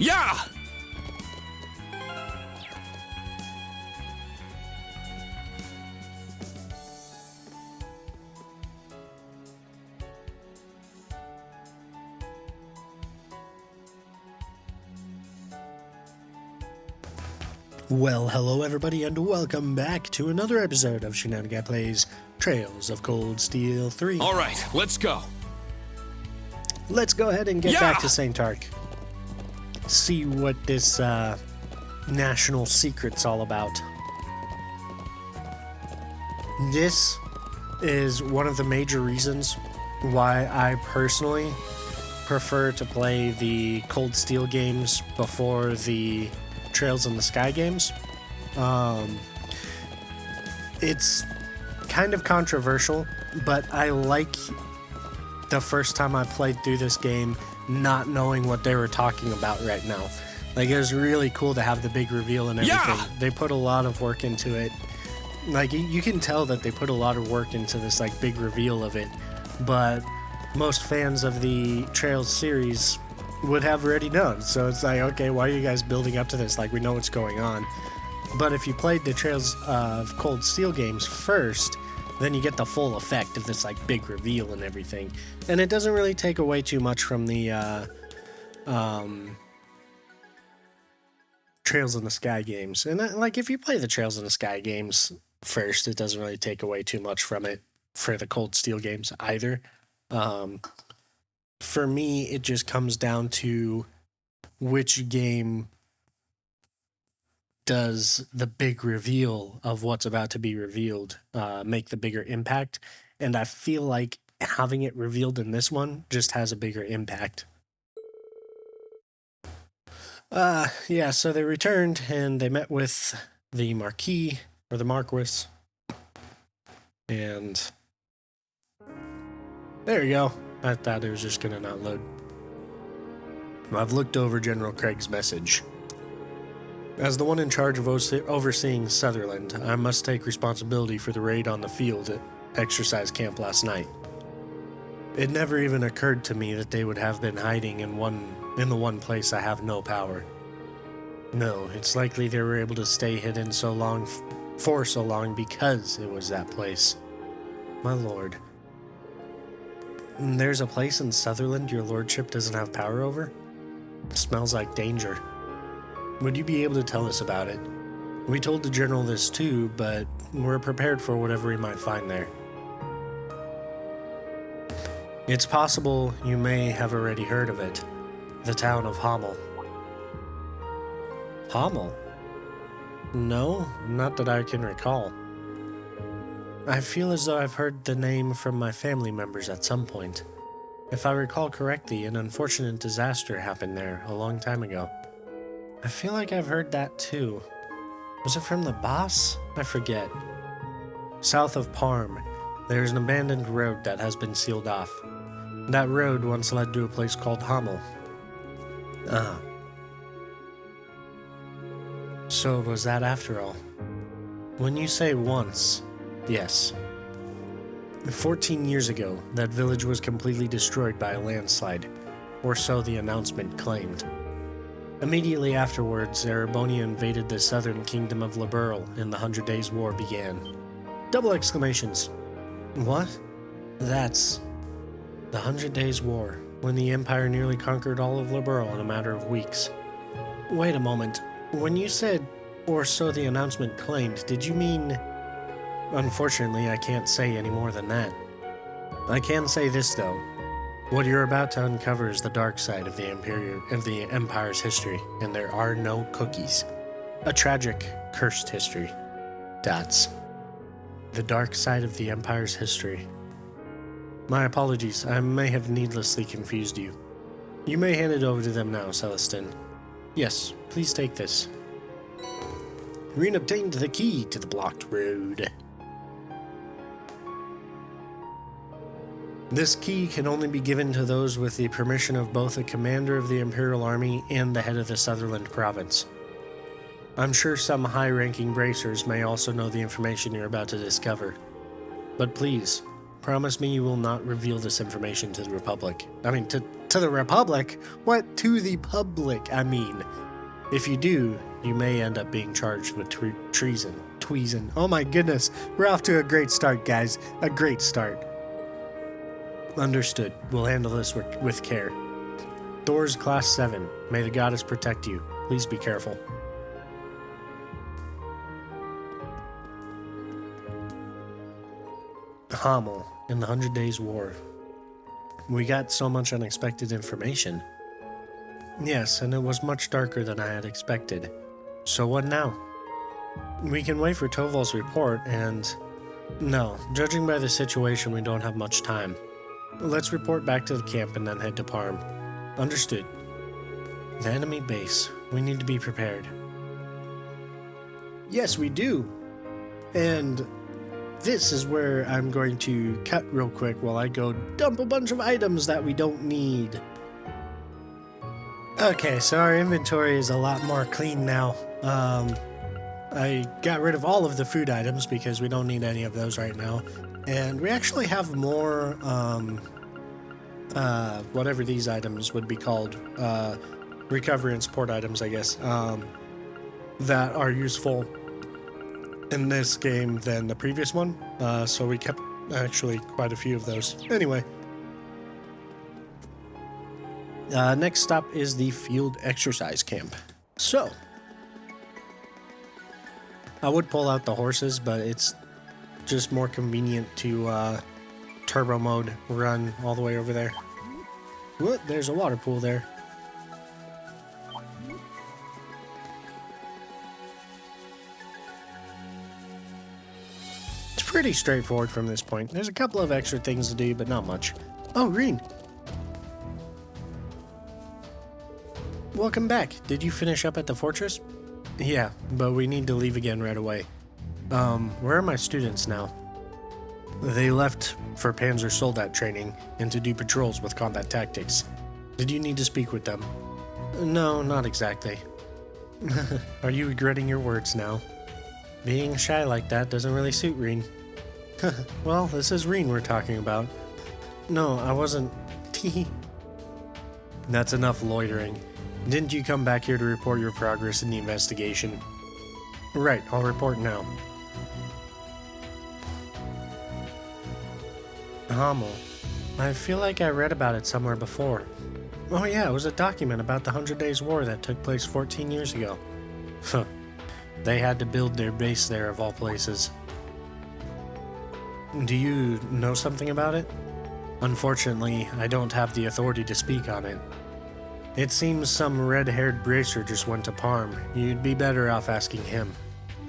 Yeah! Well, hello everybody, and welcome back to another episode of Shenanigan Plays Trails of Cold Steel 3. Alright, let's go. Let's go ahead and get back to St. Ark. See what this national secret's all about. This is one of the major reasons why I personally prefer to play the Cold Steel games before the Trails in the Sky games. It's kind of controversial, but I like the first time I played through this game not knowing what they were talking about right now. Like, it was really cool to have the big reveal and everything. Yeah! They put a lot of work into it. Like, you can tell that they put a lot of work into this, like, big reveal of it. But most fans of the Trails series would have already known. So it's like, okay, why are you guys building up to this? Like, we know what's going on. But if you played the Trails of Cold Steel games first, then you get the full effect of this, like, big reveal and everything. And it doesn't really take away too much from the Trails in the Sky games. And, like, if you play the Trails in the Sky games first, it doesn't really take away too much from it for the Cold Steel games either. For me, it just comes down to which game does the big reveal of what's about to be revealed make the bigger impact. And I feel like having it revealed in this one just has a bigger impact. Yeah, so they returned and they met with the Marquis, or the Marquis. And there you go. I thought it was just going to not load. I've looked over General Craig's message. As the one in charge of overseeing Sutherland, I must take responsibility for the raid on the field at exercise camp last night. It never even occurred to me that they would have been hiding in the one place I have no power. No, it's likely they were able to stay hidden for so long because it was that place. My lord. There's a place in Sutherland your lordship doesn't have power over? It smells like danger. Would you be able to tell us about it? We told the general this too, but we're prepared for whatever we might find there. It's possible you may have already heard of it. The town of Hamel. Hamel? No, not that I can recall. I feel as though I've heard the name from my family members at some point. If I recall correctly, an unfortunate disaster happened there a long time ago. I feel like I've heard that too. Was it from the boss? I forget. South of Parm, there's an abandoned road that has been sealed off. That road once led to a place called Hamel. Ah. So it was that after all. When you say once, yes. 14 years ago, that village was completely destroyed by a landslide, or so the announcement claimed. Immediately afterwards, Erebonia invaded the southern kingdom of Liberl, and the 100 Days' War began. Double exclamations. What? That's the 100 Days' War, when the Empire nearly conquered all of Liberl in a matter of weeks. Wait a moment. When you said, or so the announcement claimed, did you mean... Unfortunately, I can't say any more than that. I can say this, though. What you're about to uncover is the dark side of the Empire's history, and there are no cookies. A tragic, cursed history. That's the dark side of the Empire's history. My apologies, I may have needlessly confused you. You may hand it over to them now, Celestin. Yes, please take this. Reen obtained the key to the blocked road. This key can only be given to those with the permission of both the commander of the Imperial Army and the head of the Sutherland province. I'm sure some high-ranking bracers may also know the information you're about to discover. But please, promise me you will not reveal this information to the Republic. I mean, to the Republic? What? To the public, I mean. If you do, you may end up being charged with treason. Tweason. Oh my goodness. We're off to a great start, guys. A great start. Understood. We'll handle this with care. Doors Class 7. May the goddess protect you. Please be careful. Hamel in the 100 Days War. We got so much unexpected information. Yes, and it was much darker than I had expected. So what now? We can wait for Toval's report and... No, judging by the situation, we don't have much time. Let's report back to the camp and then head to Parm. Understood. The enemy base. We need to be prepared. Yes, we do. And this is where I'm going to cut real quick while I go dump a bunch of items that we don't need. Okay, so our inventory is a lot more clean now. I got rid of all of the food items because we don't need any of those right now. And we actually have more, whatever these items would be called, recovery and support items, I guess, that are useful in this game than the previous one. So we kept actually quite a few of those. Anyway. Next stop is the field exercise camp. So, I would pull out the horses, but it's just more convenient to turbo mode run all the way over there. Whoop, there's a water pool there. It's pretty straightforward from this point. There's a couple of extra things to do, but not much. Oh, Green! Welcome back. Did you finish up at the fortress? Yeah, but we need to leave again right away. Where are my students now? They left for Panzer Soldat training and to do patrols with combat tactics. Did you need to speak with them? No, not exactly. Are you regretting your words now? Being shy like that doesn't really suit Reen. Well, this is Reen we're talking about. No, I wasn't. Tee. That's enough loitering. Didn't you come back here to report your progress in the investigation? Right, I'll report now. Hamel. I feel like I read about it somewhere before. Oh yeah, it was a document about the 100 Days War that took place 14 years ago. Huh. They had to build their base there of all places. Do you know something about it? Unfortunately, I don't have the authority to speak on it. It seems some red-haired bracer just went to Parm. You'd be better off asking him.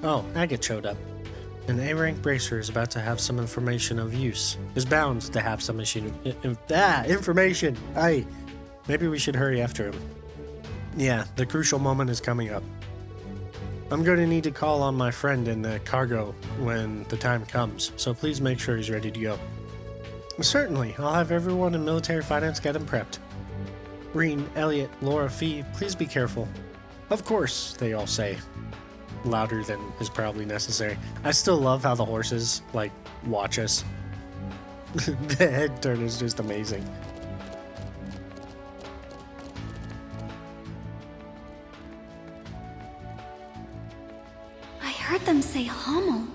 Oh, Agate showed up. An A-rank bracer is about to have some information of use. Is bound to have some information. Aye. Maybe we should hurry after him. Yeah, the crucial moment is coming up. I'm going to need to call on my friend in the cargo when the time comes, so please make sure he's ready to go. Certainly, I'll have everyone in military finance get him prepped. Reen, Elliot, Laura, Fee, please be careful. Of course, they all say. Louder than is probably necessary. I still love how the horses, like, watch us. The head turn is just amazing. I heard them say Hamel.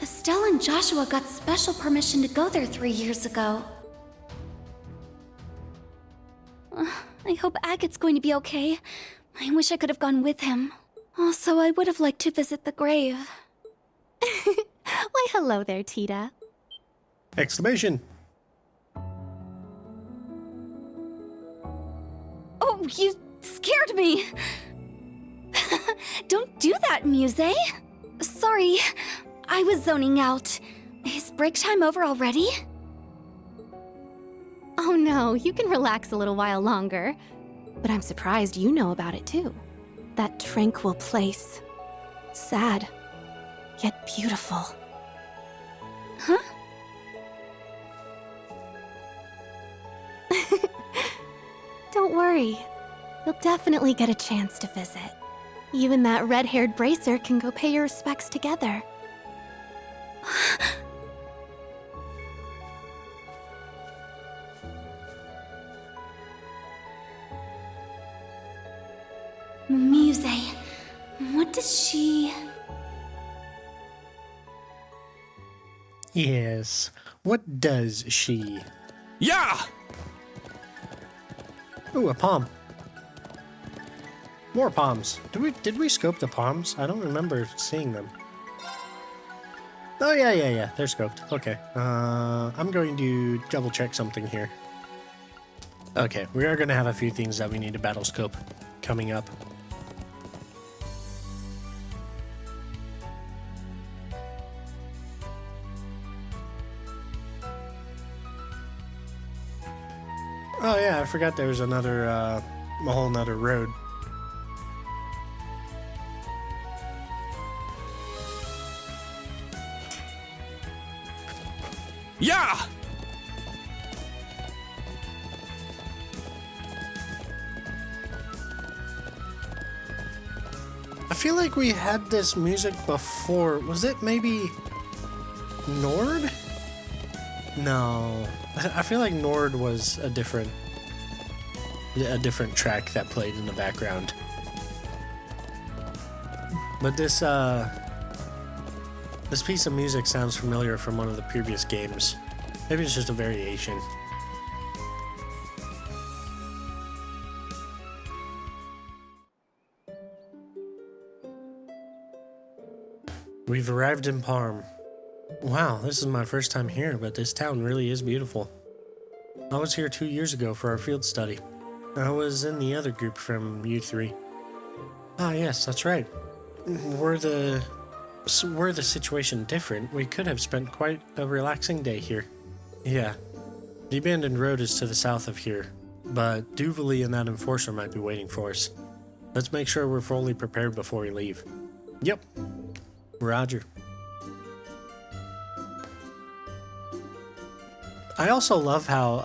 Estelle and Joshua got special permission to go there 3 years ago. I hope Agate's going to be okay. I wish I could have gone with him. Also, I would have liked to visit the grave. Why, hello there, Tita. Exclamation. Oh, you scared me! Don't do that, Muse. Sorry, I was zoning out. Is break time over already? Oh no, you can relax a little while longer. But I'm surprised you know about it too. That tranquil place. Sad, yet beautiful. Huh? Don't worry. You'll definitely get a chance to visit. You and that red-haired bracer can go pay your respects together. Muse, what does she... Yes. What does she? Yeah! Ooh, a palm. More palms. Did we scope the palms? I don't remember seeing them. Oh yeah. They're scoped. Okay. I'm going to double check something here. Okay, we are going to have a few things that we need to battle scope coming up. Oh yeah, I forgot there was another, a whole nother road. Yeah! I feel like we had this music before. Was it maybe Nord? No. I feel like Nord was a different track that played in the background. But this piece of music sounds familiar from one of the previous games. Maybe it's just a variation. We've arrived in Parm. Wow, this is my first time here, but this town really is beautiful. I was here 2 years ago for our field study. I was in the other group from U3. Ah, yes, that's right. Were the situation different, we could have spent quite a relaxing day here. Yeah. The abandoned road is to the south of here, but Duvali and that enforcer might be waiting for us. Let's make sure we're fully prepared before we leave. Yep. Roger. I also love how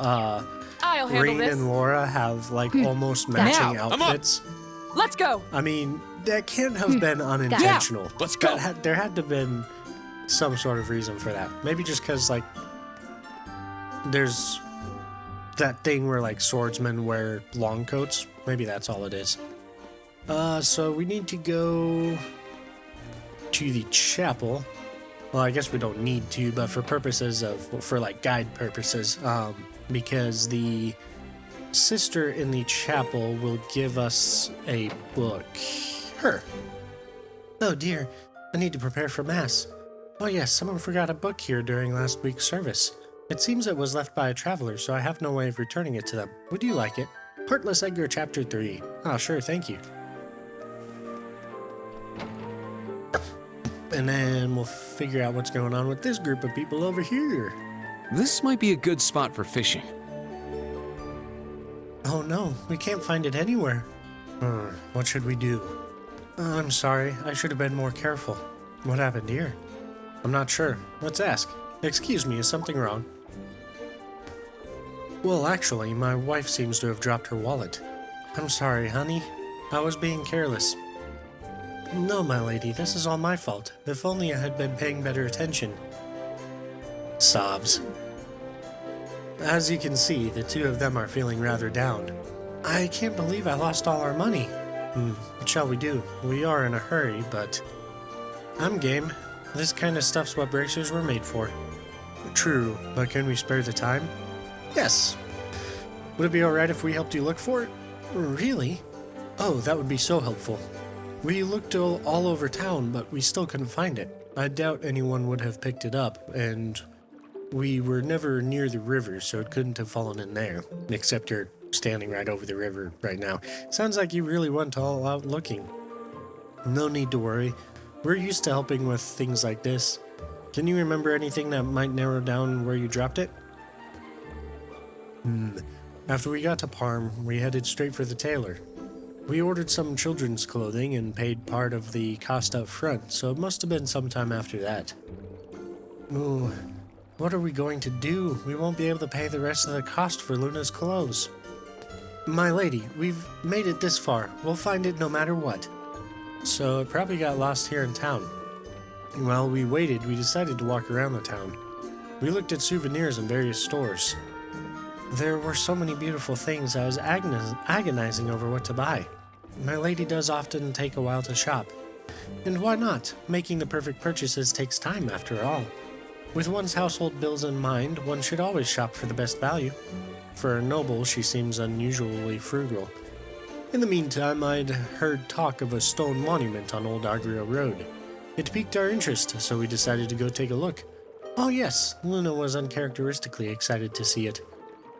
I'll handle Rain this. and Laura have like almost matching Now, outfits. Let's go. I mean, that can't have been unintentional. Let's go. There had to have been some sort of reason for that. Maybe just because like there's that thing where like swordsmen wear long coats. Maybe that's all it is. So we need to go to the chapel. Well, I guess we don't need to, but for purposes of, for like guide purposes, because the sister in the chapel will give us a book. Her. Oh dear, I need to prepare for mass. Oh yes, someone forgot a book here during last week's service. It seems it was left by a traveler, so I have no way of returning it to them. Would you like it? Heartless Edgar Chapter 3. Ah, sure, thank you. And then we'll figure out what's going on with this group of people over here. This might be a good spot for fishing. Oh no, we can't find it anywhere. What should we do? I'm sorry, I should have been more careful. What happened here? I'm not sure. Let's ask. Excuse me, is something wrong? Well, actually, my wife seems to have dropped her wallet. I'm sorry, honey. I was being careless. No, my lady, this is all my fault. If only I had been paying better attention. Sobs. As you can see, the two of them are feeling rather down. I can't believe I lost all our money. What shall we do? We are in a hurry, but... I'm game. This kind of stuff's what bracers were made for. True, but can we spare the time? Yes. Would it be alright if we helped you look for it? Really? Oh, that would be so helpful. We looked all over town, but we still couldn't find it. I doubt anyone would have picked it up, and we were never near the river, so it couldn't have fallen in there. Except you're standing right over the river right now. Sounds like you really went all out looking. No need to worry. We're used to helping with things like this. Can you remember anything that might narrow down where you dropped it? After we got to Parm, we headed straight for the tailor. We ordered some children's clothing and paid part of the cost up front, so it must have been sometime after that. Ooh, what are we going to do? We won't be able to pay the rest of the cost for Luna's clothes. My lady, we've made it this far. We'll find it no matter what. So it probably got lost here in town. While we waited, we decided to walk around the town. We looked at souvenirs in various stores. There were so many beautiful things, I was agonizing over what to buy. My lady does often take a while to shop. And why not? Making the perfect purchases takes time, after all. With one's household bills in mind, one should always shop for the best value. For a noble, she seems unusually frugal. In the meantime, I'd heard talk of a stone monument on Old Agrio Road. It piqued our interest, so we decided to go take a look. Oh yes, Luna was uncharacteristically excited to see it.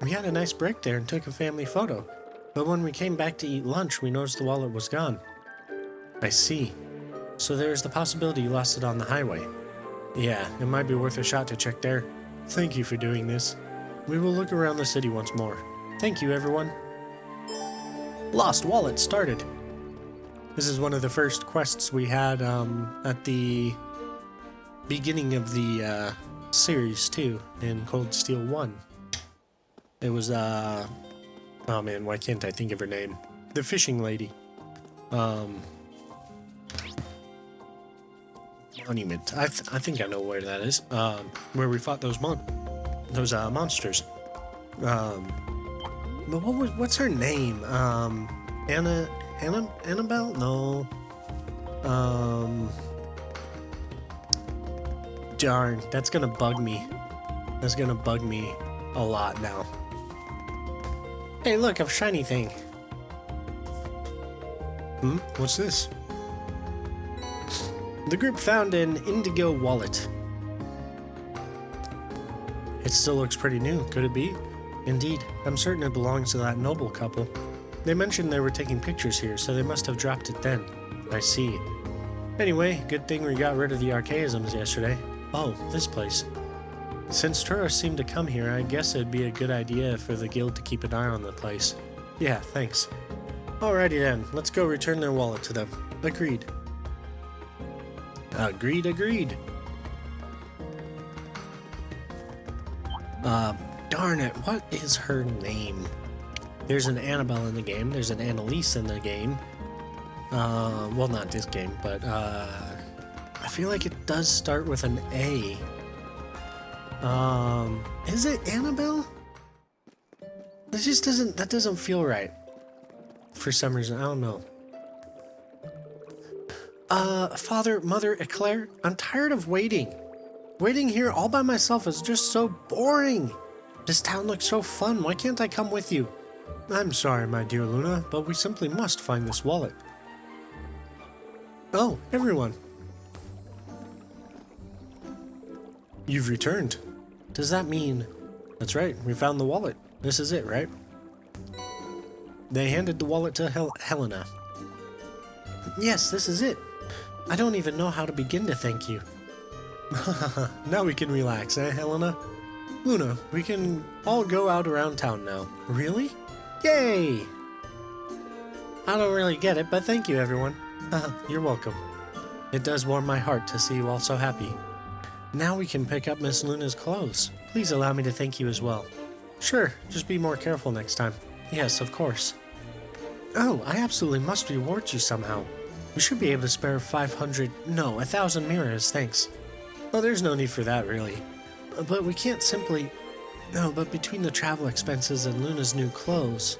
We had a nice break there and took a family photo, but when we came back to eat lunch, we noticed the wallet was gone. I see. So there's the possibility you lost it on the highway. Yeah, it might be worth a shot to check there. Thank you for doing this. We will look around the city once more. Thank you, everyone. Lost wallet started. This is one of the first quests we had at the beginning of the series too, in Cold Steel 1. It was oh man, why can't I think of her name? The fishing lady. Monument. I think I know where that is. Where we fought those monsters. But what's her name? Annabelle? No. Darn, that's gonna bug me. That's gonna bug me a lot now. Hey, look, a shiny thing. What's this? The group found an indigo wallet. It still looks pretty new, could it be? Indeed, I'm certain it belongs to that noble couple. They mentioned they were taking pictures here, so they must have dropped it then. I see. Anyway, good thing we got rid of the archaisms yesterday. Oh, this place. Since tourists seem to come here, I guess it'd be a good idea for the guild to keep an eye on the place. Yeah, thanks. Alrighty then, let's go return their wallet to them. Agreed. Agreed. Darn it, what is her name? There's an Annabelle in the game, there's an Annalise in the game. Well, not this game, but, I feel like it does start with an A. Is it Annabelle? That doesn't feel right. For some reason, I don't know. Father, Mother, Eclair, I'm tired of waiting. Waiting here all by myself is just so boring. This town looks so fun, why can't I come with you? I'm sorry, my dear Luna, but we simply must find this wallet. Oh, everyone. You've returned. Does that mean... That's right, we found the wallet. This is it, right? They handed the wallet to Helena. Yes, this is it. I don't even know how to begin to thank you. Now we can relax, eh, Helena? Luna, we can all go out around town now. Really? Yay! I don't really get it, but thank you, everyone. You're welcome. It does warm my heart to see you all so happy. Now we can pick up Miss Luna's clothes. Please allow me to thank you as well. Sure, just be more careful next time. Yes, of course. Oh, I absolutely must reward you somehow. We should be able to spare 1,000 mirrors, thanks. Well, there's no need for that, really. But we can't simply... No, but between the travel expenses and Luna's new clothes...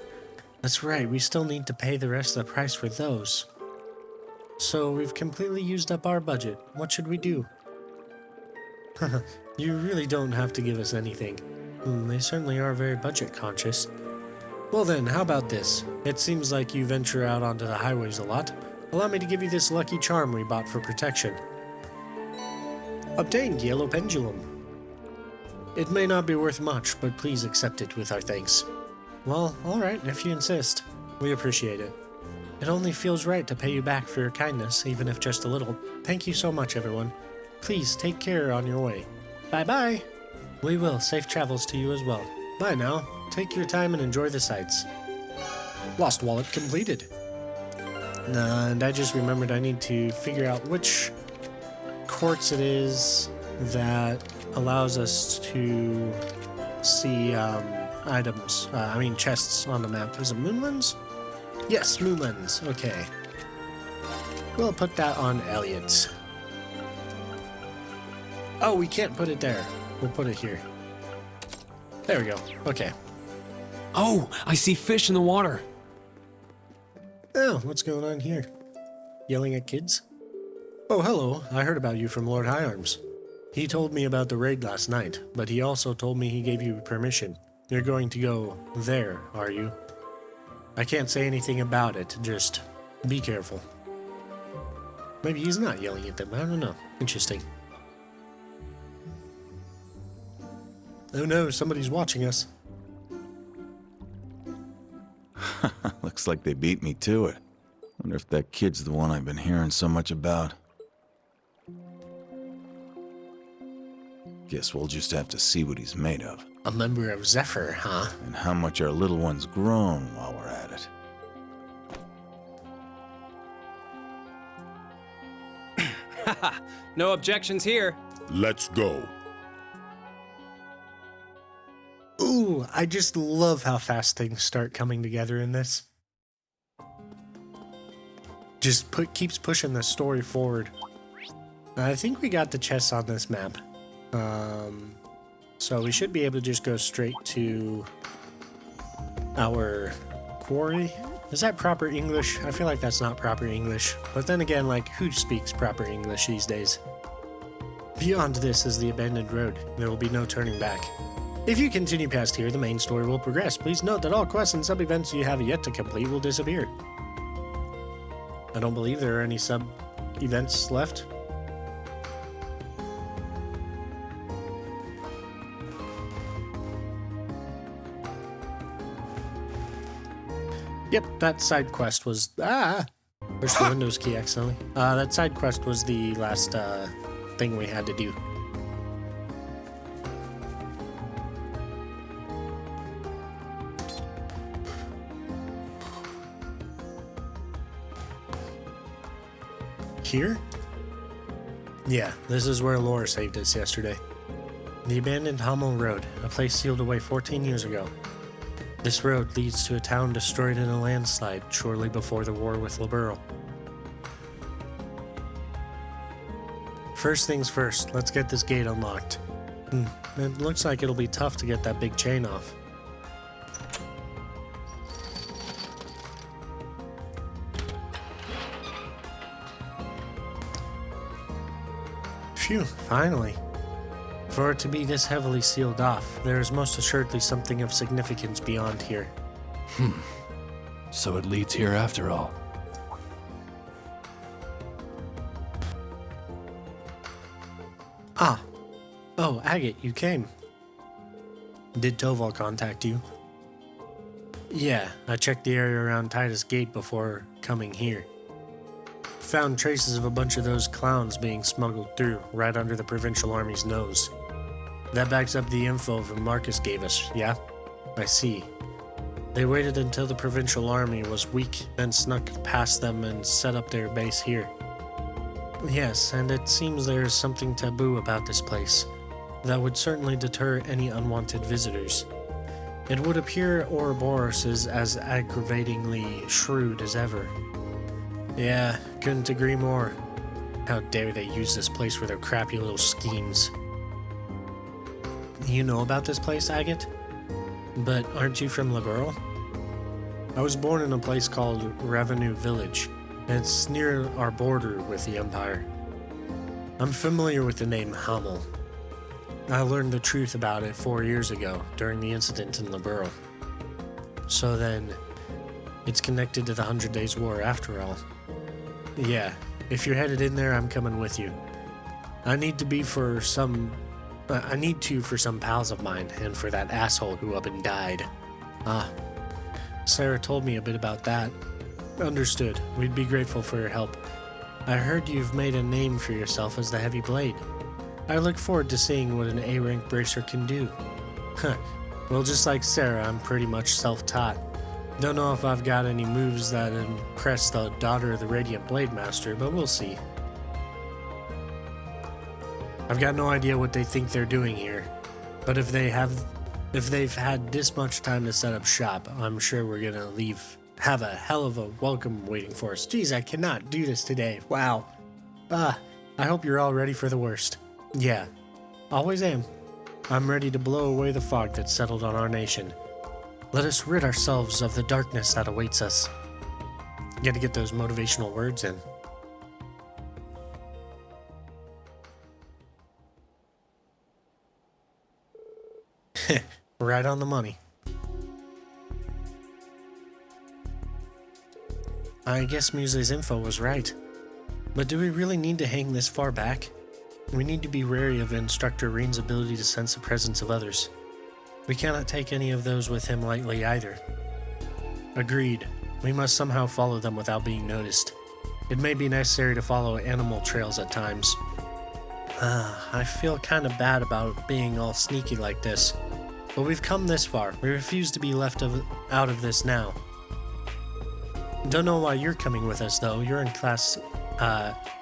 That's right, we still need to pay the rest of the price for those. So we've completely used up our budget. What should we do? You really don't have to give us anything. They certainly are very budget conscious. Well then, how about this? It seems like you venture out onto the highways a lot. Allow me to give you this lucky charm we bought for protection. Obtained yellow pendulum. It may not be worth much, but please accept it with our thanks. Well, alright, if you insist. We appreciate it. It only feels right to pay you back for your kindness, even if just a little. Thank you so much, everyone. Please take care on your way. Bye-bye! We will. Safe travels to you as well. Bye now. Take your time and enjoy the sights. Lost wallet completed. And I just remembered I need to figure out which quartz it is that allows us to see items, chests on the map. Is it Moonlands? Yes, Moonlands. Okay. We'll put that on Elliot. Oh, we can't put it there. We'll put it here. There we go. Okay. Oh, I see fish in the water. Oh, what's going on here? Yelling at kids? Oh, hello. I heard about you from Lord Higharms. He told me about the raid last night, but he also told me he gave you permission. You're going to go there, are you? I can't say anything about it, just be careful. Maybe he's not yelling at them, I don't know. Interesting. Oh no, somebody's watching us. Looks like they beat me to it. Wonder if that kid's the one I've been hearing so much about. Guess we'll just have to see what he's made of. A member of Zephyr, huh? And how much our little one's grown while we're at it. Haha, no objections here. Let's go. Ooh, I just love how fast things start coming together in this. Just keeps pushing the story forward. I think we got the chests on this map. So we should be able to just go straight to our quarry. Is that proper English? I feel like that's not proper English. But then again, like, who speaks proper English these days? Beyond this is the abandoned road. There will be no turning back. If you continue past here, the main story will progress. Please note that all quests and sub-events you have yet to complete will disappear. I don't believe there are any sub-events left. Yep, that side quest was... Pushed the Windows key accidentally. That side quest was the last thing we had to do. Here? Yeah, this is where Laura saved us yesterday. The abandoned Hamel Road, a place sealed away 14 years ago. This road leads to a town destroyed in a landslide shortly before the war with Liberl. First things first, let's get this gate unlocked. It looks like it'll be tough to get that big chain off. Phew, finally. For it to be this heavily sealed off, there is most assuredly something of significance beyond here. So it leads here after all. Ah. Oh, Agate, you came. Did Toval contact you? Yeah, I checked the area around Titus Gate before coming here. Found traces of a bunch of those clowns being smuggled through, right under the Provincial Army's nose. That backs up the info that Marcus gave us, yeah? I see. They waited until the Provincial Army was weak, then snuck past them and set up their base here. Yes, and it seems there is something taboo about this place that would certainly deter any unwanted visitors. It would appear Ouroboros is as aggravatingly shrewd as ever. Yeah, couldn't agree more. How dare they use this place for their crappy little schemes. You know about this place, Agate? But aren't you from Liberl? I was born in a place called Revenue Village, and it's near our border with the Empire. I'm familiar with the name Hamel. I learned the truth about it 4 years ago, during the incident in Liberl. So then, it's connected to the 100 Days War after all. Yeah, if you're headed in there, I'm coming with you. I need to for some pals of mine, and for that asshole who up and died. Ah, Sarah told me a bit about that. Understood. We'd be grateful for your help. I heard you've made a name for yourself as the Heavy Blade. I look forward to seeing what an A-rank bracer can do. Huh. Well, just like Sarah, I'm pretty much self-taught. Don't know if I've got any moves that impress the daughter of the Radiant Blade Master, but we'll see. I've got no idea what they think they're doing here, but if they've had this much time to set up shop, I'm sure we're gonna have a hell of a welcome waiting for us. Jeez, I cannot do this today. Wow. I hope you're all ready for the worst. Yeah, always am. I'm ready to blow away the fog that's settled on our nation. Let us rid ourselves of the darkness that awaits us. Gotta get those motivational words in. Right on the money. I guess Muse's info was right. But do we really need to hang this far back? We need to be wary of Instructor Reen's ability to sense the presence of others. We cannot take any of those with him lightly either. Agreed. We must somehow follow them without being noticed. It may be necessary to follow animal trails at times. I feel kind of bad about being all sneaky like this. But we've come this far. We refuse to be left out of this now. Don't know why you're coming with us, though. You're in class,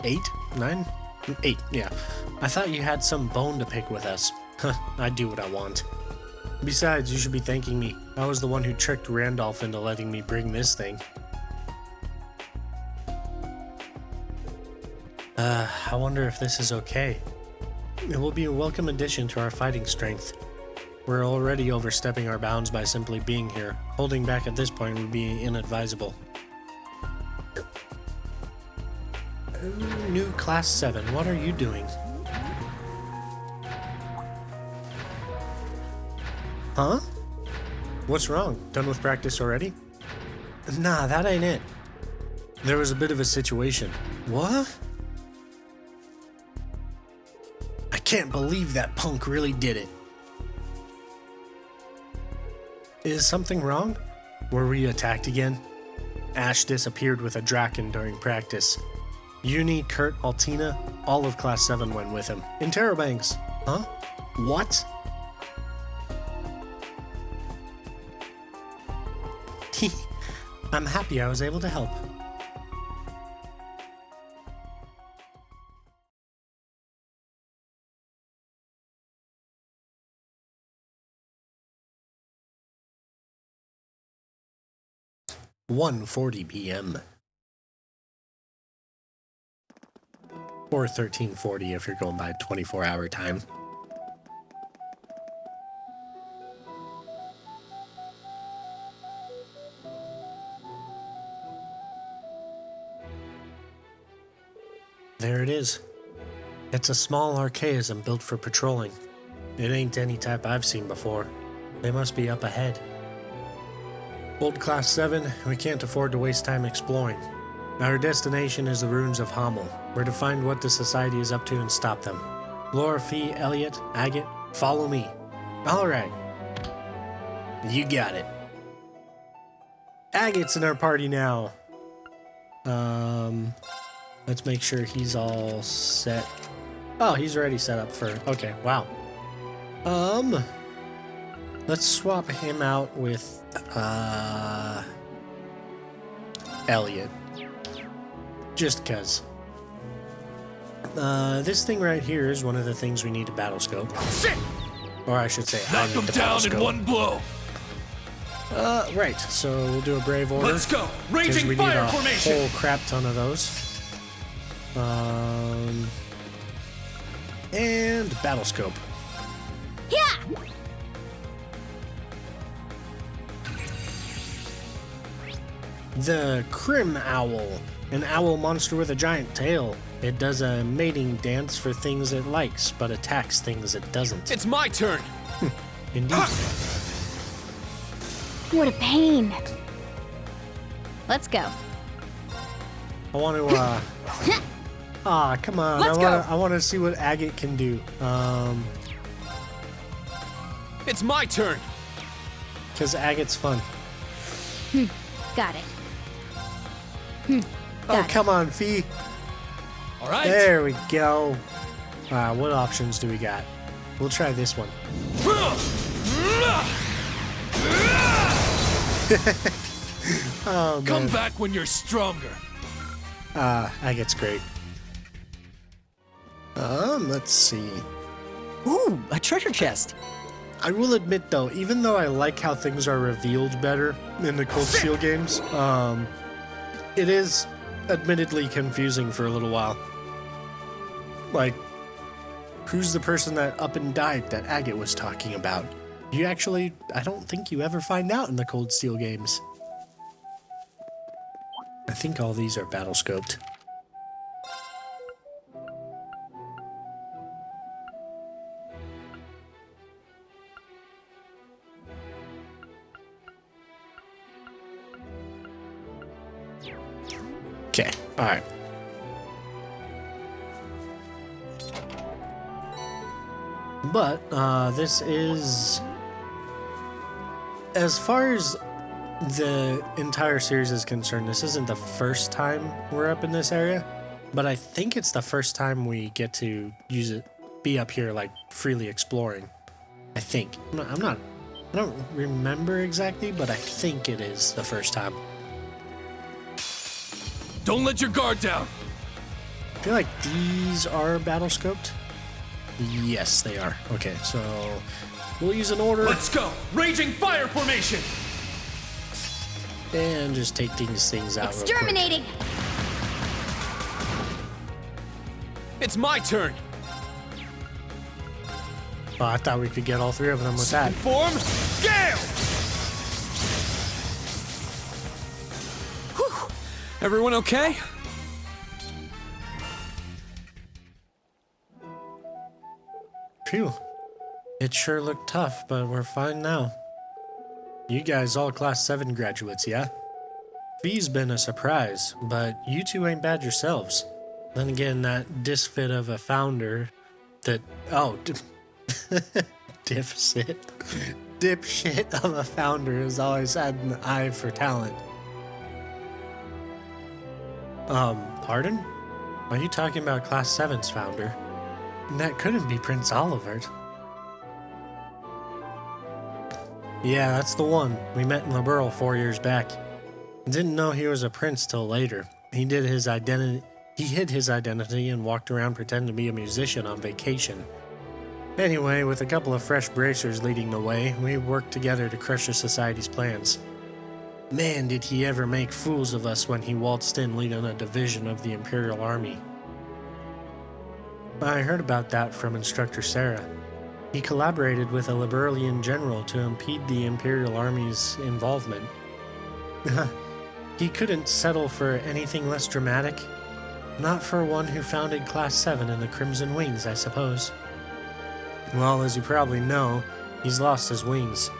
8? 9? 8, yeah. I thought you had some bone to pick with us. I do what I want. Besides, you should be thanking me. I was the one who tricked Randolph into letting me bring this thing. I wonder if this is okay. It will be a welcome addition to our fighting strength. We're already overstepping our bounds by simply being here. Holding back at this point would be inadvisable. New Class 7, what are you doing? Huh? What's wrong? Done with practice already? Nah, that ain't it. There was a bit of a situation. What? I can't believe that punk really did it. Is something wrong? Were we attacked again? Ash disappeared with a Draken during practice. Uni, Kurt, Altina, all of Class 7 went with him. Interrobangs. Huh? What? I'm happy I was able to help. (1:40 p.m.) or 13:40 if you're going by 24-hour time. There it is. It's a small archaism built for patrolling. It ain't any type I've seen before. They must be up ahead. Old Class 7, we can't afford to waste time exploring. Our destination is the ruins of Hamel. We're to find what the Society is up to and stop them. Laura, Fee, Elliot, Agate, follow me. Alright. You got it. Agate's in our party now. Let's make sure he's all set. Oh, he's already set up for... Okay, wow. Let's swap him out with, Elliot. Just cuz. This thing right here is one of the things we need to battle scope. Sit! Or I should say, Knock them down in one blow. Right. So we'll do a brave order. Let's go. 'cause Raging we fire need a formation. whole crap ton of those. And battle scope. Yeah! The Crim Owl, an owl monster with a giant tail. It does a mating dance for things it likes, but attacks things it doesn't. It's my turn. Indeed. What a pain. Let's go. I want to, come on. Let's go. I want to see what Agate can do. It's my turn. Because Agate's fun. Got it. Oh, Got it. come on, Fee. All right. There we go. What options do we got? We'll try this one. Oh, man. Come back when you're stronger. Agate's great. Let's see. Ooh, a treasure chest. I will admit, though, even though I like how things are revealed better in the Cold Steel games, it is admittedly confusing for a little while. Like, who's the person that up and died that Agate was talking about? You actually, I don't think you ever find out in the Cold Steel games. I think all these are battle scoped. Okay, alright. But, this is... As far as the entire series is concerned, this isn't the first time we're up in this area, but I think it's the first time we get to use it, be up here, like, freely exploring. I think. I don't remember exactly, but I think it is the first time. Don't let your guard down. I feel like these are battle scoped. Yes, they are. Okay, so we'll use an order Let's go. Raging fire formation. and just take these things out. Exterminating! It's my turn. Oh, I thought we could get all three of them with that. Form. Gale. Whew. Everyone okay? Phew. It sure looked tough, but we're fine now. You guys all Class 7 graduates, yeah? V's been a surprise, but you two ain't bad yourselves. Then again, that disfit of a founder that... Oh, dipshit. Dipshit of a founder has always had an eye for talent. Pardon? Are you talking about Class 7's founder? That couldn't be Prince Olivert. Yeah, that's the one. We met in Liberl 4 years back. Didn't know he was a prince till later. He hid his identity and walked around pretending to be a musician on vacation. Anyway, with a couple of fresh bracers leading the way, we worked together to crush the society's plans. Man, did he ever make fools of us when he waltzed in leading a division of the Imperial Army. I heard about that from Instructor Sarah. He collaborated with a Liberalian general to impede the Imperial Army's involvement. He couldn't settle for anything less dramatic. Not for one who founded Class 7 in the Crimson Wings, I suppose. Well, as you probably know, he's lost his wings.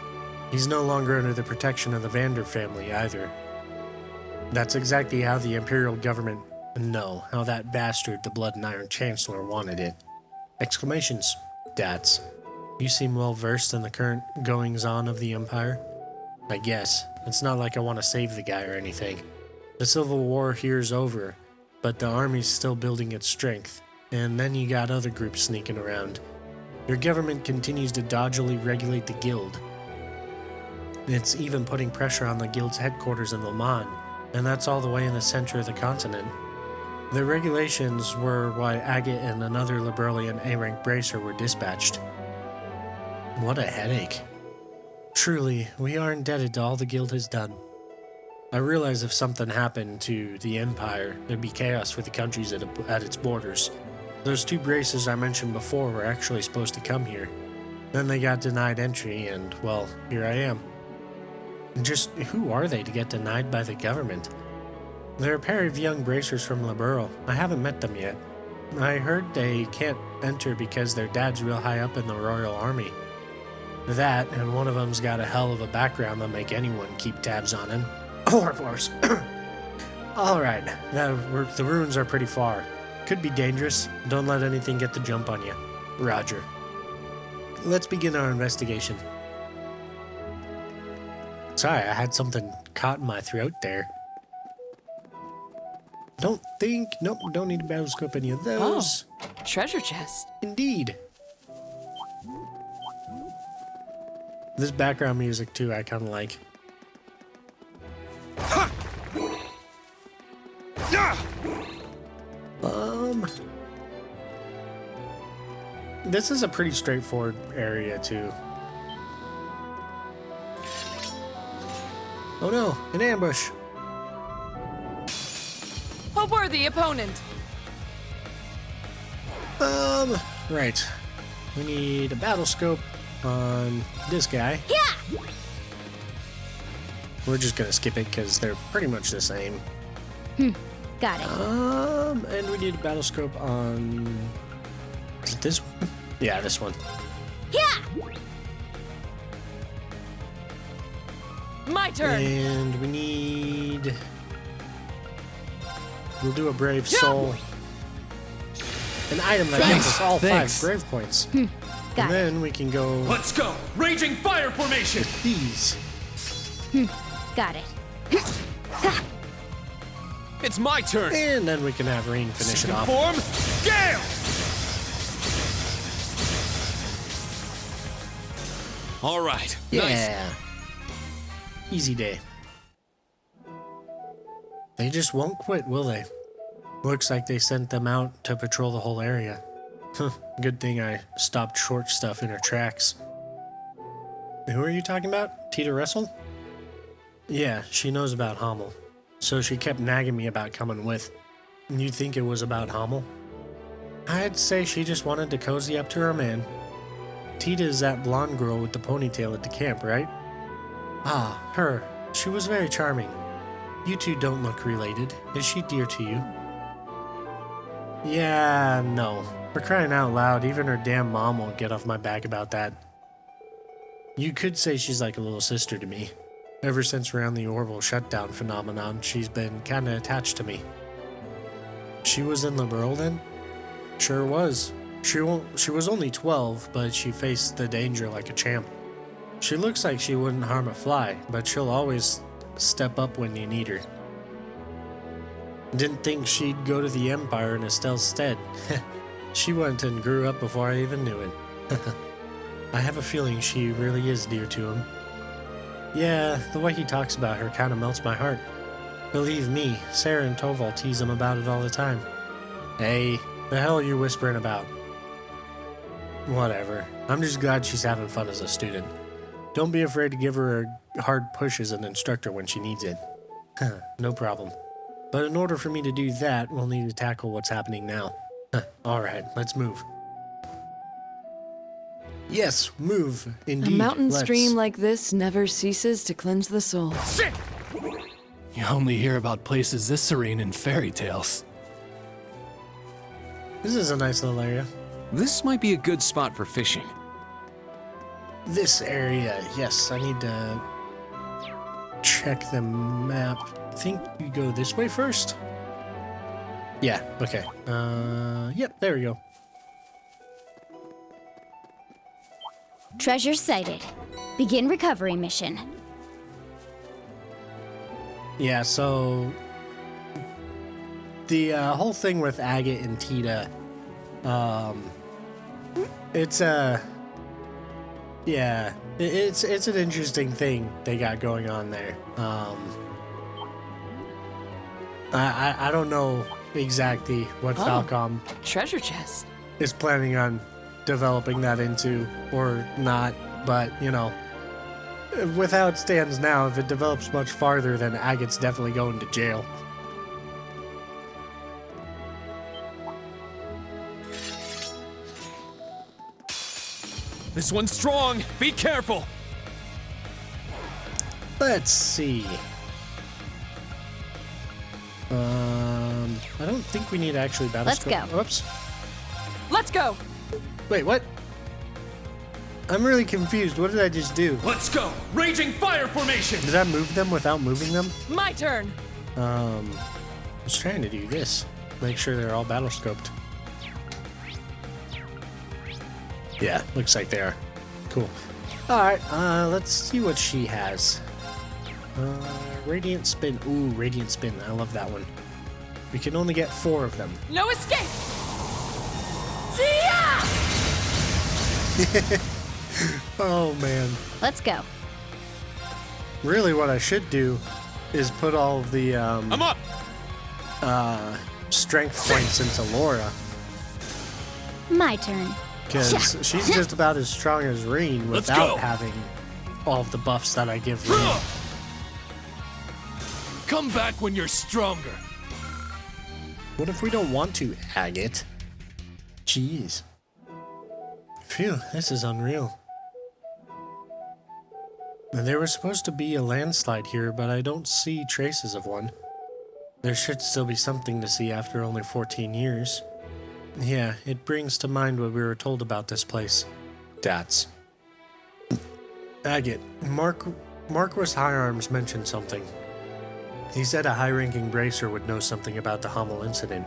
He's no longer under the protection of the Vander family, either. That's exactly how the Imperial government... No, how that bastard, the Blood and Iron Chancellor, wanted it. Exclamations. Dats. You seem well versed in the current goings-on of the Empire. I guess. It's not like I want to save the guy or anything. The Civil War here's over, but the army's still building its strength, and then you got other groups sneaking around. Your government continues to dodgily regulate the guild. It's even putting pressure on the guild's headquarters in Le Mans, and that's all the way in the center of the continent. The regulations were why Agate and another Liberalian A-rank bracer were dispatched. What a headache. Truly, we are indebted to all the guild has done. I realize if something happened to the Empire, there'd be chaos for the countries at its borders. Those two braces I mentioned before were actually supposed to come here. Then they got denied entry, and, well, here I am. Just who are they to get denied by the government? They're a pair of young bracers from Liberl. I haven't met them yet. I heard they can't enter because their dad's real high up in the Royal Army. That, and one of them's got a hell of a background that'll make anyone keep tabs on him. Or worse. Alright, the ruins are pretty far. Could be dangerous. Don't let anything get the jump on you. Roger. Let's begin our investigation. Sorry, I had something caught in my throat there. Nope, don't need to battle scope any of those. Oh, treasure chest. Indeed. This background music, too, I kind of like. This is a pretty straightforward area, too. Oh no, an ambush. A worthy opponent. Right. We need a battle scope on this guy. Yeah! We're just gonna skip it because they're pretty much the same. Got it. And we need a battle scope on... Is it this one? Yeah, this one. My turn. And we need... We'll do a Brave Soul. An item that gives us all 5 Brave points. Got And it. then we can go Let's go! Raging fire formation! with these. Got it. It's my turn! And then we can have Rain finish it off. Form, Gale! All right. Nice. Yeah. Easy day. They just won't quit, will they? Looks like they sent them out to patrol the whole area. Good thing I stopped short stuff in her tracks. Who are you talking about? Tita Russell? Yeah, she knows about Hamel. So she kept nagging me about coming with. You think it was about Hamel? I'd say she just wanted to cozy up to her man. Tita is that blonde girl with the ponytail at the camp, right? Ah, her. She was very charming. You two don't look related. Is she dear to you? Yeah, no. For crying out loud, even her damn mom won't get off my back about that. You could say she's like a little sister to me. Ever since around the Orville shutdown phenomenon, she's been kinda attached to me. She was in Liberal then? Sure was. She was only 12, but she faced the danger like a champ. She looks like she wouldn't harm a fly, but she'll always step up when you need her. Didn't think she'd go to the Empire in Estelle's stead. She went and grew up before I even knew it. I have a feeling she really is dear to him. Yeah, the way he talks about her kind of melts my heart. Believe me, Sarah and Toval tease him about it all the time. Hey, the hell are you whispering about? Whatever. I'm just glad she's having fun as a student. Don't be afraid to give her a hard push as an instructor when she needs it. No problem. But in order for me to do that, we'll need to tackle what's happening now. Alright, let's move. Yes, move. Indeed. A mountain let's. stream like this never ceases to cleanse the soul. Sit! You only hear about places this serene in fairy tales. This is a nice little area. This might be a good spot for fishing. This area, yes, I need to check the map. I think you go this way first? Yeah, okay. Yep, there we go. Treasure sighted. Begin recovery mission. Yeah, so the whole thing with Agate and Tita, it's yeah, it's an interesting thing they got going on there. I don't know exactly what Falcom Treasure chest. is planning on developing that into or not, but you know, with how it stands now, if it develops much farther, then Agate's definitely going to jail. This one's strong. Be careful. Let's see. I don't think we need to actually battle. Let's go. Whoops. Let's go. Wait, what? I'm really confused. What did I just do? Let's go. Raging fire formation. Did I move them without moving them? My turn. I was trying to do this. Make sure they're all battle scoped. Yeah, looks like they are. Cool. Alright, let's see what she has. Radiant Spin. Ooh, Radiant Spin. I love that one. We can only get 4 of them. No escape. See ya! Oh, man. Let's go. Really, what I should do is put all of the, I'm up. strength points into Laura. My turn. Because she's just about as strong as Reen Let's without go. having all of the buffs that I give Reen. Come back when you're stronger. What if we don't want to, Agate? Jeez. Phew, this is unreal. There was supposed to be a landslide here, but I don't see traces of one. There should still be something to see after only 14 years. Yeah, it brings to mind what we were told about this place. Dats. Agate, Marquis Higharms mentioned something. He said a high-ranking bracer would know something about the Hamel incident.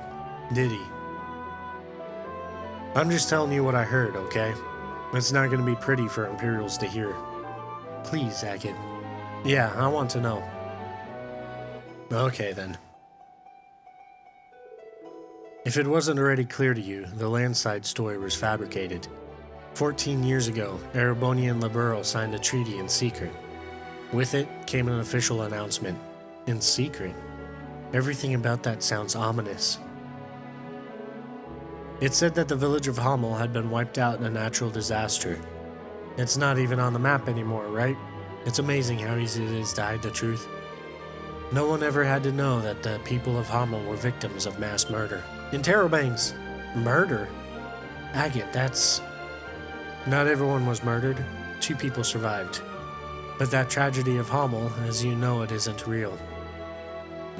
Did he? I'm just telling you what I heard, okay? It's not going to be pretty for Imperials to hear. Please, Agate. Yeah, I want to know. Okay, then. If it wasn't already clear to you, the landside story was fabricated. 14 years ago, Ereboni and Liberl signed a treaty in secret. With it came an official announcement. In secret? Everything about that sounds ominous. It said that the village of Hamel had been wiped out in a natural disaster. It's not even on the map anymore, right? It's amazing how easy it is to hide the truth. No one ever had to know that the people of Hamel were victims of mass murder. Interrobangs! Murder? Agate, that's... Not everyone was murdered. 2 people survived. But that tragedy of Hamel, as you know, it isn't real.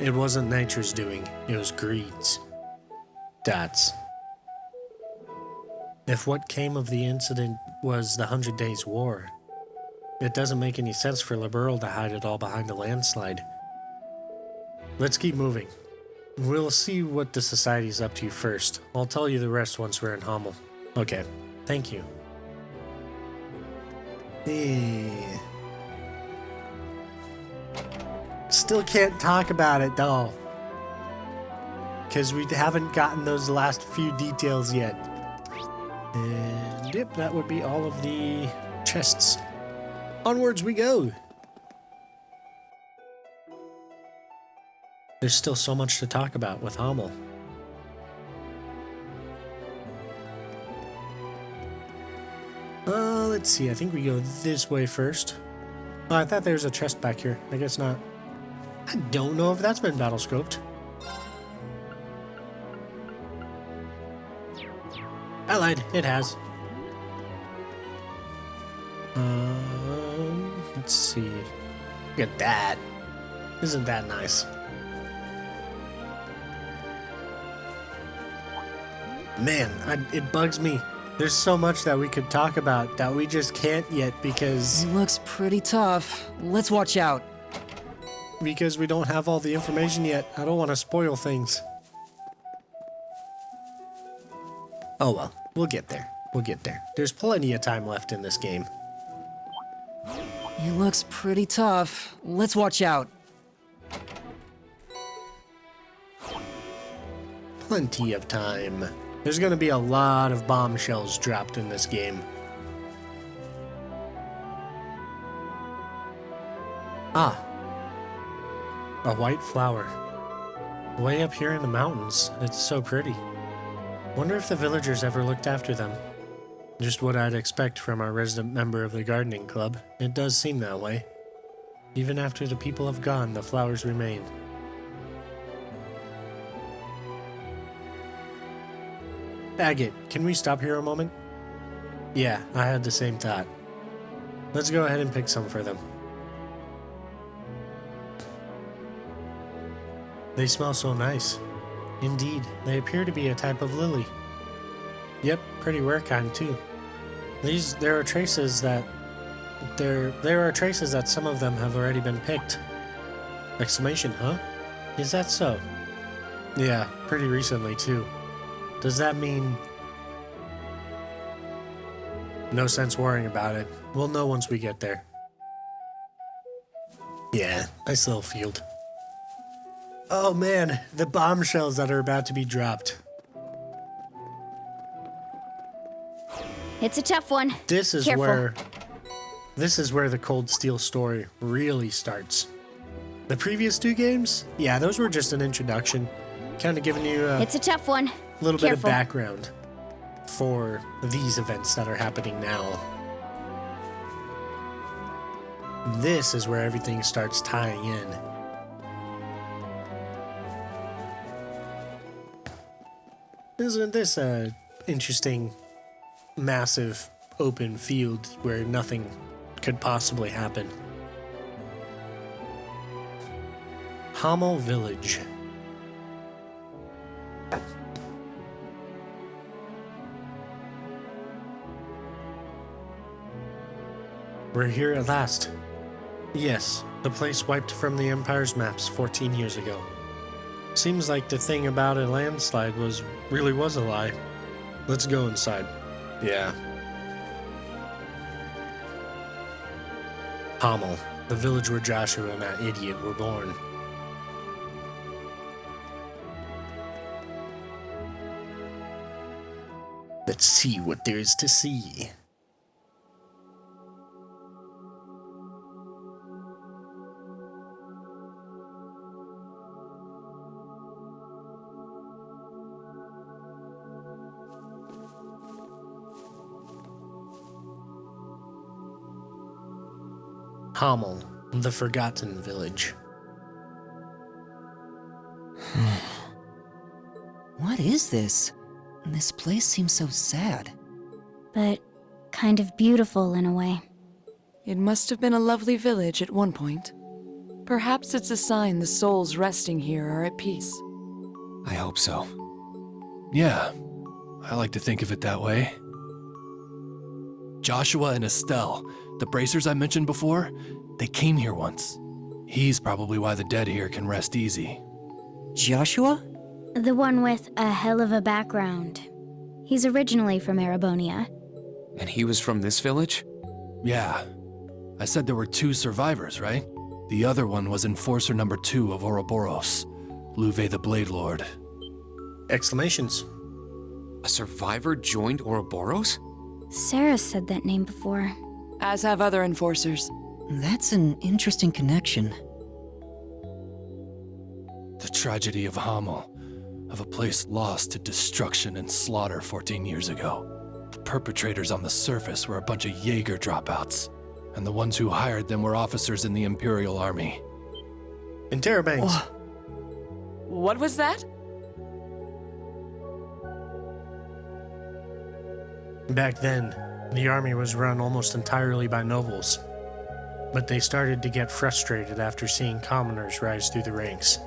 It wasn't nature's doing, it was greed's. That's... If what came of the incident was the 100 Days' War, it doesn't make any sense for Liberl to hide it all behind a landslide. Let's keep moving. We'll see what the Society's up to first. I'll tell you the rest once we're in Hamel. Okay, thank you. Still can't talk about it though, because we haven't gotten those last few details yet. And yep, that would be all of the chests. Onwards we go. There's still so much to talk about with Hamel. Let's see, I think we go this way first. Oh, I thought there was a chest back here. I guess not. I don't know if that's been battle scoped. I lied, it has. Let's see. Look at that. Isn't that nice? Man, it bugs me. There's so much that we could talk about that we just can't yet because... It looks pretty tough. Let's watch out. Because we don't have all the information yet. I don't want to spoil things. Oh well, we'll get there. We'll get there. There's plenty of time left in this game. It looks pretty tough. Let's watch out. Plenty of time. There's gonna be a lot of bombshells dropped in this game. Ah. A white flower. Way up here in the mountains. It's so pretty. Wonder if the villagers ever looked after them. Just what I'd expect from our resident member of the gardening club. It does seem that way. Even after the people have gone, the flowers remain. Agate, can we stop here a moment? Yeah, I had the same thought. Let's go ahead and pick some for them. They smell so nice. Indeed, they appear to be a type of lily. Yep, pretty rare kind too. There are traces that some of them have already been picked. Exclamation, huh? Is that so? Yeah, pretty recently too. Does that mean... No sense worrying about it. We'll know once we get there. Yeah, nice little field. Oh man, the bombshells that are about to be dropped. It's a tough one. This is Careful. where the Cold Steel story really starts. The previous 2 games, yeah, those were just an introduction, kind of giving you It's a tough one. a little bit of Careful. background for these events that are happening now. This is where everything starts tying in. Isn't this a interesting, massive, open field where nothing could possibly happen? Hamel Village. We're here at last. Yes, the place wiped from the Empire's maps 14 years ago. Seems like the thing about a landslide really was a lie. Let's go inside. Yeah. Hamel, the village where Joshua and that idiot were born. Let's see what there is to see. Hamel, the Forgotten Village. What is this? This place seems so sad. But kind of beautiful in a way. It must have been a lovely village at one point. Perhaps it's a sign the souls resting here are at peace. I hope so. Yeah, I like to think of it that way. Joshua and Estelle, the bracers I mentioned before, they came here once. He's probably why the dead here can rest easy. Joshua? The one with a hell of a background. He's originally from Erebonia. And he was from this village? Yeah. I said there were 2 survivors, right? The other one was Enforcer number 2 of Ouroboros, Luve the Blade Lord. Exclamations. A survivor joined Ouroboros? Sarah said that name before. As have other enforcers. That's an interesting connection. The tragedy of Hamel, of a place lost to destruction and slaughter 14 years ago. The perpetrators on the surface were a bunch of Jaeger dropouts, and the ones who hired them were officers in the Imperial Army. Interrobangs. What was that? Back then, the army was run almost entirely by nobles, but they started to get frustrated after seeing commoners rise through the ranks.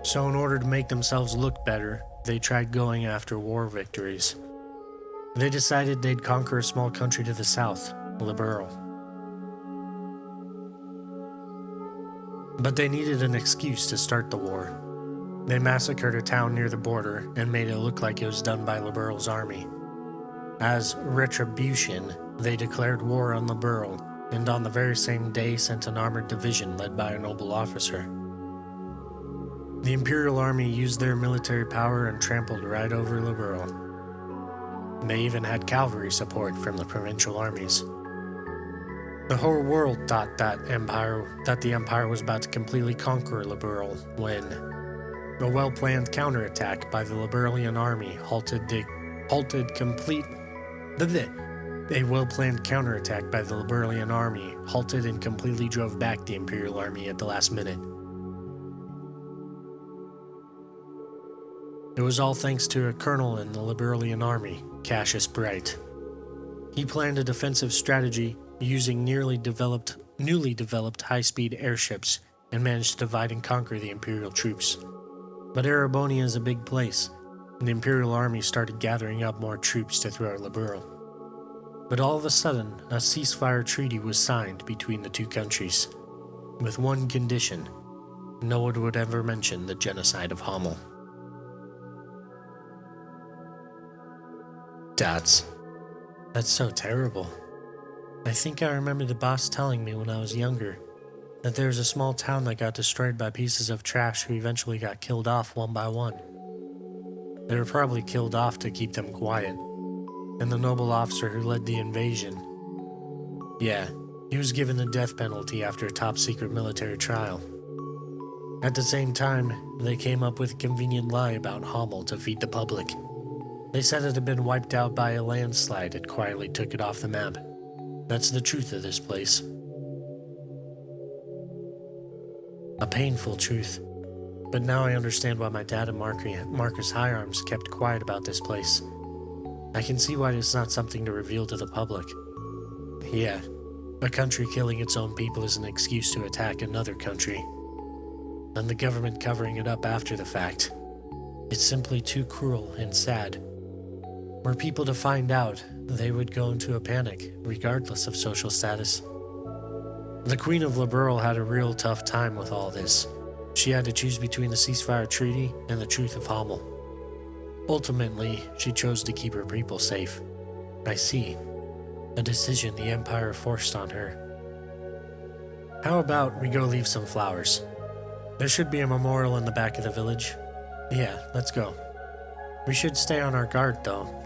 So in order to make themselves look better, they tried going after war victories. They decided they'd conquer a small country to the south, Liberal. But they needed an excuse to start the war. They massacred a town near the border and made it look like it was done by Liberal's army. As retribution, they declared war on Liberal, and on the very same day sent an armored division led by a noble officer. The Imperial Army used their military power and trampled right over Liberal. They even had cavalry support from the provincial armies. The whole world thought that the Empire was about to completely conquer Liberal when a well-planned counterattack by the Liberalian army A well-planned counterattack by the Liberalian army halted and completely drove back the Imperial army at the last minute. It was all thanks to a colonel in the Liberalian army, Cassius Bright. He planned a defensive strategy using newly developed high-speed airships and managed to divide and conquer the Imperial troops. But Erebonia is a big place, and the Imperial army started gathering up more troops to throw at Liberal. But all of a sudden, a ceasefire treaty was signed between the two countries, with one condition: no one would ever mention the genocide of Hamel. That's so terrible. I think I remember the boss telling me when I was younger that there was a small town that got destroyed by pieces of trash who eventually got killed off one by one. They were probably killed off to keep them quiet. And the noble officer who led the invasion, yeah, he was given the death penalty after a top-secret military trial. At the same time, they came up with a convenient lie about Hamel to feed the public. They said it had been wiped out by a landslide and quietly took it off the map. That's the truth of this place. A painful truth. But now I understand why my dad and Marcus Higharms kept quiet about this place. I can see why it's not something to reveal to the public. Yeah, a country killing its own people is an excuse to attack another country. And the government covering it up after the fact. It's simply too cruel and sad. Were people to find out, they would go into a panic, regardless of social status. The Queen of Liberl had a real tough time with all this. She had to choose between the ceasefire treaty and the truth of Hamel. Ultimately, she chose to keep her people safe. I see. A decision the Empire forced on her. How about we go leave some flowers? There should be a memorial in the back of the village. Yeah, let's go. We should stay on our guard, though.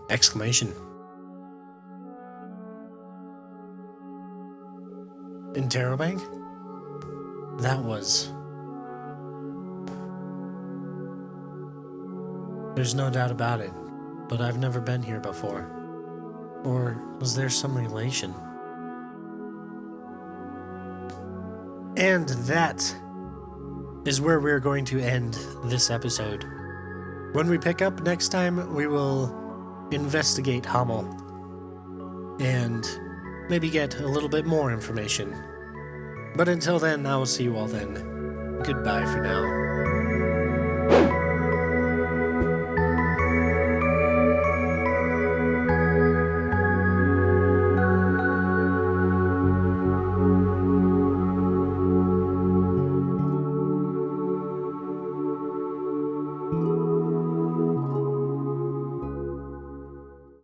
Exclamation. Interrobang? That was... There's no doubt about it, but I've never been here before. Or was there some relation? And that is where we're going to end this episode. When we pick up next time, we will investigate Hamel and maybe get a little bit more information. But until then, I will see you all then. Goodbye for now.